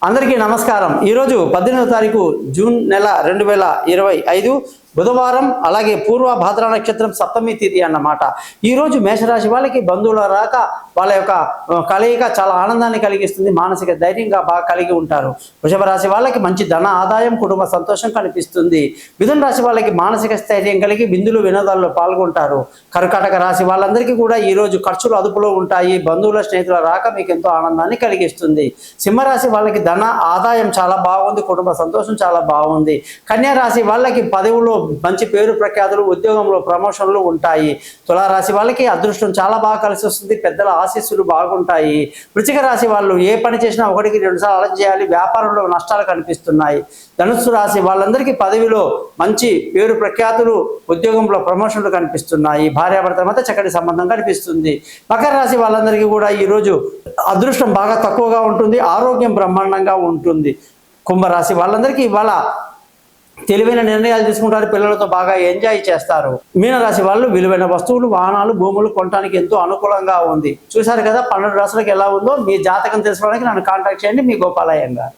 అందరికీ నమస్కారం। ఈరోజు 18వ తారీఖు జూన్ నెల 2025 బుధవారం, అలాగే పూర్వ భాద్ర నక్షత్రం సప్తమి తిథి అన్నమాట। ఈరోజు మేషరాశి వాళ్ళకి బంధువుల రాక వాళ్ళ యొక్క కలయిక చాలా ఆనందాన్ని కలిగిస్తుంది, మానసిక ధైర్యంగా బాగా కలిగి ఉంటారు। వృషభ రాశి వాళ్ళకి మంచి ధన ఆదాయం, కుటుంబ సంతోషం కనిపిస్తుంది। మిథున రాశి వాళ్ళకి మానసిక స్థైర్యం కలిగి విందులు వినోదాల్లో పాల్గొంటారు। కర్కాటక రాశి వాళ్ళందరికీ కూడా ఈరోజు ఖర్చులు అదుపులో ఉంటాయి, బంధువుల స్నేహితుల రాక మీకు ఎంతో ఆనందాన్ని కలిగిస్తుంది। సింహరాశి వాళ్ళకి ధన ఆదాయం చాలా బాగుంది, కుటుంబ సంతోషం చాలా బాగుంది। కన్యా రాశి వాళ్ళకి పదవుల్లో మంచి పేరు ప్రఖ్యాతులు, ఉద్యోగంలో ప్రమోషన్లు ఉంటాయి। తులారాశి వాళ్ళకి అదృష్టం చాలా బాగా కలిసి వస్తుంది, పెద్దల ఆశీస్సులు బాగుంటాయి। వృశ్చిక రాశి వాళ్ళు ఏ పని చేసినా 1-2 సార్లు ఆలోచన చేయాలి, వ్యాపారంలో నష్టాలు కనిపిస్తున్నాయి। ధనుస్సు రాశి వాళ్ళందరికీ పదవిలో మంచి పేరు ప్రఖ్యాతులు, ఉద్యోగంలో ప్రమోషన్లు కనిపిస్తున్నాయి। భార్యాభర్తల మధ్య చక్కటి సంబంధం కనిపిస్తుంది। మకర రాశి వాళ్ళందరికీ కూడా ఈరోజు అదృష్టం బాగా తక్కువగా ఉంటుంది, ఆరోగ్యం బ్రహ్మాండంగా ఉంటుంది। కుంభరాశి వాళ్ళందరికీ ఇవాళ తెలివైన నిర్ణయాలు తీసుకుంటారు, పిల్లలతో బాగా ఎంజాయ్ చేస్తారు। మీనరాశి వాళ్ళు విలువైన వస్తువులు, వాహనాలు, భూములు కొనడానికి ఎంతో అనుకూలంగా ఉంది। చూశారు కదా 12 రాశులకు ఎలా ఉందో। మీ జాతకం తెలుసుకోవడానికి నన్ను కాంటాక్ట్ చేయండి, మీ గోపాలయ్య గారు।